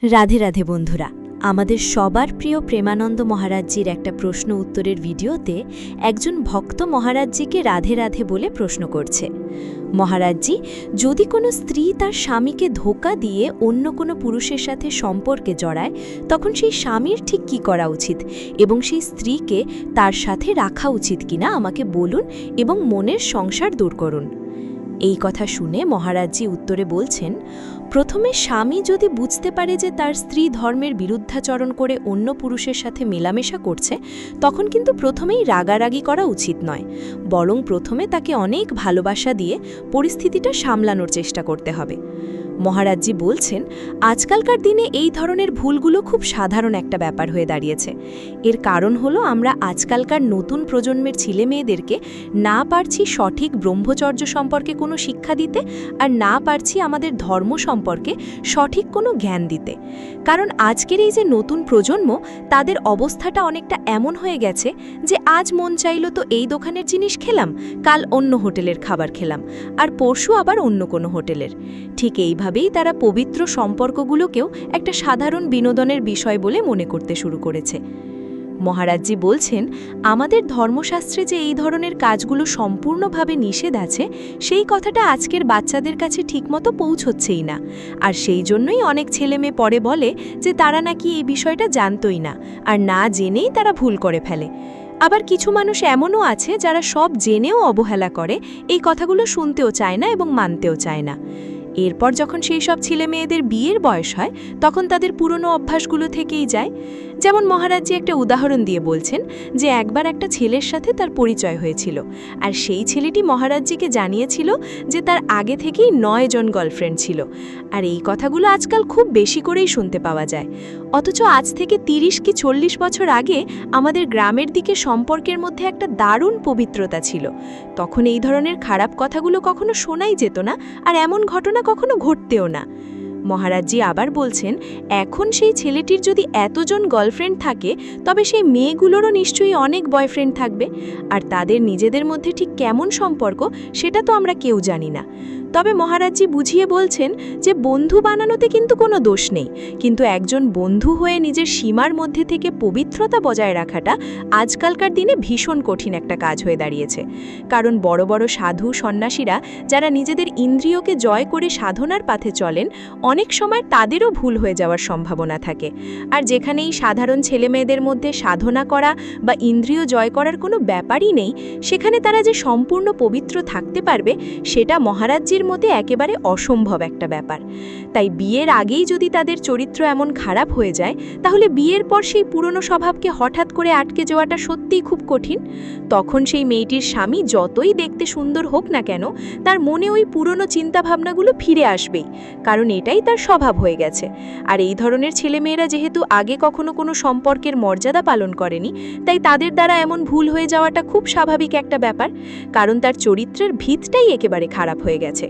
রাধে রাধে বন্ধুরা, আমাদের সবার প্রিয় প্রেমানন্দ মহারাজজির একটা প্রশ্ন উত্তরের ভিডিওতে একজন ভক্ত মহারাজজিকে রাধে রাধে বলে প্রশ্ন করছে। মহারাজজি, যদি কোনো স্ত্রী তার স্বামীকে ধোঁকা দিয়ে অন্য কোনো পুরুষের সাথে সম্পর্কে জড়ায়, তখন সেই স্বামীর ঠিক কী করা উচিত এবং সেই স্ত্রীকে তার সাথে রাখা উচিত কিনা আমাকে বলুন এবং মনের সংসার দূর করুন। এই কথা শুনে মহারাজজি উত্তরে বলছেন, প্রথমে স্বামী যদি বুঝতে পারে যে তার স্ত্রী ধর্মের বিরুদ্ধাচরণ করে অন্য পুরুষের সাথে মেলামেশা করছে, তখন কিন্তু প্রথমেই রাগারাগি করা উচিত নয়, বরং প্রথমে তাকে অনেক ভালোবাসা দিয়ে পরিস্থিতিটা সামলানোর চেষ্টা করতে হবে। মহারাজজি বলছেন, আজকালকার দিনে এই ধরনের ভুলগুলো খুব সাধারণ একটা ব্যাপার হয়ে দাঁড়িয়েছে। এর কারণ হলো আমরা আজকালকার নতুন প্রজন্মের ছেলেমেয়েদেরকে না পারছি সঠিক ব্রহ্মচর্য সম্পর্কে কোনো শিক্ষা দিতে, আর না পারছি আমাদের ধর্ম সম্পর্কে সঠিক কোনো জ্ঞান দিতে। কারণ আজকের এই যে নতুন প্রজন্ম, তাদের অবস্থাটা অনেকটা এমন হয়ে গেছে যে আজ মন চাইল তো এই দোকানের জিনিস খেলাম, কাল অন্য হোটেলের খাবার খেলাম, আর পরশু আবার অন্য কোনো হোটেলের। ঠিক এইভাবেই তারা পবিত্র সম্পর্কগুলোকেও একটা সাধারণ বিনোদনের বিষয় বলে মনে করতে শুরু করেছে। মহারাজজি বলছেন, আমাদের ধর্মশাস্ত্রে যে এই ধরনের কাজগুলো সম্পূর্ণভাবে নিষেধ আছে, সেই কথাটা আজকের বাচ্চাদের কাছে ঠিকমতো পৌঁছচ্ছেই না। আর সেই জন্যই অনেক ছেলেমেয়ে পরে বলে যে তারা নাকি এই বিষয়টা জানতই না, আর না জেনেই তারা ভুল করে ফেলে। আবার কিছু মানুষ এমনও আছে যারা সব জেনেও অবহেলা করে, এই কথাগুলো শুনতেও চায় না এবং মানতেও চায় না। এরপর যখন সেই সব ছেলেমেয়েদের বিয়ের বয়স হয়, তখন তাদের পুরনো অভ্যাসগুলো থেকেই যায়। যেমন মহারাজজি একটা উদাহরণ দিয়ে বলছেন যে একবার একটা ছেলের সাথে তার পরিচয় হয়েছিল, আর সেই ছেলেটি মহারাজজিকে জানিয়েছিল যে তার আগে থেকেই 9 জন গার্লফ্রেন্ড ছিল। আর এই কথাগুলো আজকাল খুব বেশি করেই শুনতে পাওয়া যায়। অথচ আজ থেকে 30 কি 40 বছর আগে আমাদের গ্রামের দিকে সম্পর্কের মধ্যে একটা দারুণ পবিত্রতা ছিল। তখন এই ধরনের খারাপ কথাগুলো কখনো শোনাই যেত না, আর এমন ঘটনা কখনো ঘটতেও না। মহারাজজি আবার বলছেন, এখন সেই ছেলেটির যদি এতজন গার্লফ্রেন্ড থাকে, তবে সেই মেয়েগুলোরও নিশ্চয়ই অনেক বয়ফ্রেন্ড থাকবে, আর তাদের নিজেদের মধ্যে ঠিক কেমন সম্পর্ক সেটা তো আমরা কেউ জানি না। তবে মহারাজজি বুঝিয়ে বলছেন যে বন্ধু বানানোতে কিন্তু কোনো দোষ নেই, কিন্তু একজন বন্ধু হয়ে নিজের সীমার মধ্যে থেকে পবিত্রতা বজায় রাখাটা আজকালকার দিনে ভীষণ কঠিন একটা কাজ হয়ে দাঁড়িয়েছে। কারণ বড় বড় সাধু সন্ন্যাসীরা যারা নিজেদের ইন্দ্রিয়কে জয় করে সাধনার পথে চলেন, অনেক সময় তাদেরও ভুল হয়ে যাওয়ার সম্ভাবনা থাকে। আর যেখানে এই সাধারণ ছেলেমেয়েদের মধ্যে সাধনা করা বা ইন্দ্রিয় জয় করার কোনো ব্যাপারই নেই, সেখানে তারা যে সম্পূর্ণ পবিত্র থাকতে পারবে, সেটা মহারাজজির মতে একেবারে অসম্ভব একটা ব্যাপার। তাই বিয়ের আগেই যদি তাদের চরিত্র এমন খারাপ হয়ে যায়, তাহলে বিয়ের পর সেই পুরনো স্বভাবকে হঠাৎ করে আটকে যাওয়াটা সত্যিই খুব কঠিন। তখন সেই মেয়েটির স্বামী যতই দেখতে সুন্দর হোক না কেন, তার মনে ওই পুরনো চিন্তাভাবনাগুলো ফিরে আসবেই, কারণ এটাই তার স্বভাব হয়ে গেছে। আর এই ধরনের ছেলেমেয়েরা যেহেতু আগে কখনো কোনো সম্পর্কের মর্যাদা পালন করেনি, তাই তাদের দ্বারা এমন ভুল হয়ে যাওয়াটা খুব স্বাভাবিক একটা ব্যাপার, কারণ তার চরিত্রের ভিতটাই একেবারে খারাপ হয়ে গেছে।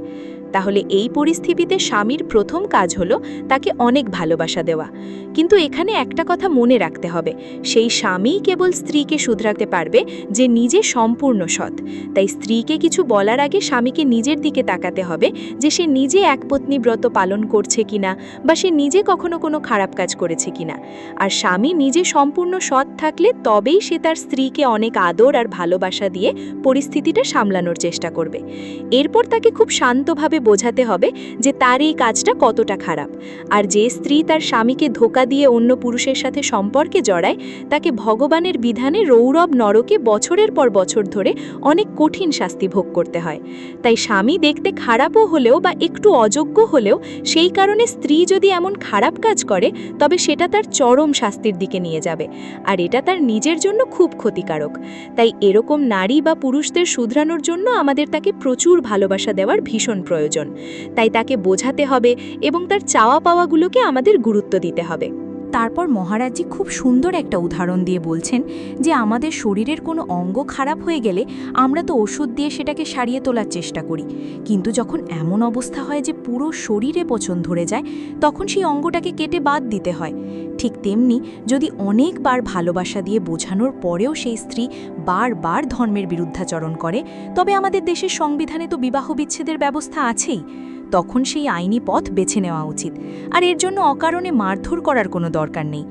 তাহলে এই পরিস্থিতিতে স্বামীর প্রথম কাজ হলো তাকে অনেক ভালোবাসা দেওয়া। কিন্তু এখানে একটা কথা মনে রাখতে হবে, সেই স্বামীই কেবল স্ত্রীকে শুধরাতে পারবে যে নিজে সম্পূর্ণ সৎ। তাই স্ত্রীকে কিছু বলার আগে স্বামীকে নিজের দিকে তাকাতে হবে যে সে নিজে একপত্নী ব্রত পালন করছে কিনা, বা সে নিজে কখনো কোনো খারাপ কাজ করেছে কিনা। আর স্বামী নিজে সম্পূর্ণ সৎ থাকলে তবেই সে তার স্ত্রীকে অনেক আদর আর ভালোবাসা দিয়ে পরিস্থিতিটা সামলানোর চেষ্টা করবে। এরপর তাকে খুব শান্তভাবে বোঝাতে হবে যে তার এই কাজটা কতটা খারাপ। আর যে স্ত্রী তার স্বামীকে ধোঁকা দিয়ে অন্য পুরুষের সাথে সম্পর্কে জড়ায়, তাকে ভগবানের বিধানে রৌরব নরকে বছরের পর বছর ধরে অনেক কঠিন শাস্তি ভোগ করতে হয়। তাই স্বামী দেখতে খারাপও হলেও বা একটু অযোগ্য হলেও, সেই কারণে স্ত্রী যদি এমন খারাপ কাজ করে, তবে সেটা তার চরম শাস্তির দিকে নিয়ে যাবে, আর এটা তার নিজের জন্য খুব ক্ষতিকারক। তাই এরকম নারী বা পুরুষদের শুধরানোর জন্য আমাদের তাকে প্রচুর ভালোবাসা দেওয়ার ভীষণ প্রয়োজন। তাই তাকে বোঝাতে হবে এবং তার চাওয়া পাওয়াগুলোকে আমাদের গুরুত্ব দিতে হবে। তারপর মহারাজজি খুব সুন্দর একটা উদাহরণ দিয়ে বলছেন যে আমাদের শরীরের কোনো অঙ্গ খারাপ হয়ে গেলে আমরা তো ওষুধ দিয়ে সেটাকে সারিয়ে তোলার চেষ্টা করি, কিন্তু যখন এমন অবস্থা হয় যে পুরো শরীরে পচন ধরে যায়, তখন সেই অঙ্গটাকে কেটে বাদ দিতে হয়। ঠিক তেমনি যদি অনেকবার ভালোবাসা দিয়ে বোঝানোর পরেও সেই স্ত্রী বারবার ধর্মের বিরুদ্ধাচরণ করে, তবে আমাদের দেশের সংবিধানে তো বিবাহ বিচ্ছেদের ব্যবস্থা আছেই। তখন সেই আইনি পথ বেছে নেওয়া উচিত। আর এর জন্য অকারণে মারধর করার কোনো দরকার নেই।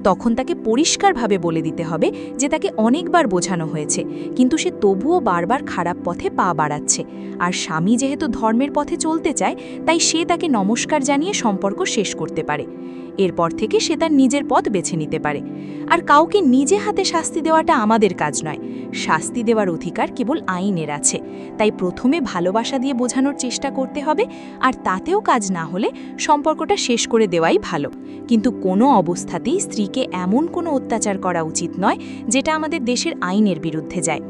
তখন তাকে পরিষ্কারভাবে বলে দিতে হবে যে তাকে অনেকবার বোঝানো হয়েছে, কিন্তু সে তবুও বারবার খারাপ পথে পা বাড়াচ্ছে। আর স্বামী যেহেতু ধর্মের পথে চলতে চায়, তাই সে তাকে নমস্কার জানিয়ে সম্পর্ক শেষ করতে পারে। এরপর থেকে সে তার নিজের পথ বেছে নিতে পারে। আর কাউকে নিজে হাতে শাস্তি দেওয়াটা আমাদের কাজ নয়। শাস্তি দেওয়ার অধিকার কেবল আইনের আছে। তাই প্রথমে ভালোবাসা দিয়ে বোঝানোর চেষ্টা করতে হবে, আর তাতেও কাজ না হলে সম্পর্কটা শেষ করে দেওয়াই ভালো। কিন্তু কোনো অবস্থাতেই স্ত্রীকে এমন কোনো অত্যাচার করা উচিত নয় যেটা আমাদের দেশের আইনের বিরুদ্ধে যায়।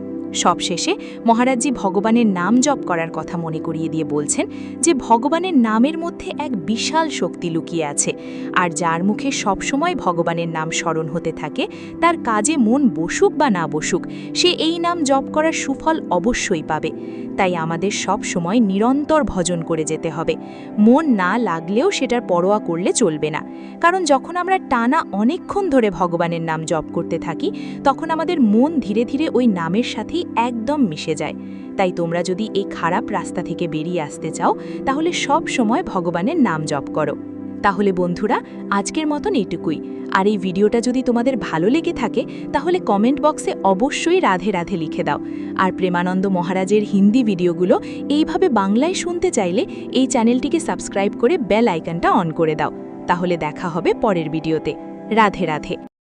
সবশেষে মহারাজজি ভগবানের নাম জপ করার কথা মনে করিয়ে দিয়ে বলছেন যে ভগবানের নামের মধ্যে এক বিশাল শক্তি লুকিয়ে আছে, আর যার মুখে সবসময় ভগবানের নাম স্মরণ হতে থাকে, তার কাজে মন বসুক বা না বসুক, সে এই নাম জপ করার সুফল অবশ্যই পাবে। তাই আমাদের সব সময় নিরন্তর ভজন করে যেতে হবে। মন না লাগলেও সেটার পরোয়া করলে চলবে না, কারণ যখন আমরা টানা অনেকক্ষণ ধরে ভগবানের নাম জপ করতে থাকি, তখন আমাদের মন ধীরে ধীরে ওই নামের সাথেই একদম মিশে যায়। তাই তোমরা যদি এই খারাপ রাস্তা থেকে বেরিয়ে আসতে চাও, তাহলে সব সময় ভগবানের নাম জপ করো। তাহলে বন্ধুরা, আজকের মতন এইটুকুই। আর এই ভিডিওটা যদি তোমাদের ভালো লেগে থাকে, তাহলে কমেন্ট বক্সে অবশ্যই রাধে রাধে লিখে দাও। আর প্রেমানন্দ মহারাজের হিন্দি ভিডিওগুলো এইভাবে বাংলায় শুনতে চাইলে এই চ্যানেলটিকে সাবস্ক্রাইব করে বেল আইকনটা অন করে দাও। তাহলে দেখা হবে পরের ভিডিওতে। রাধে রাধে।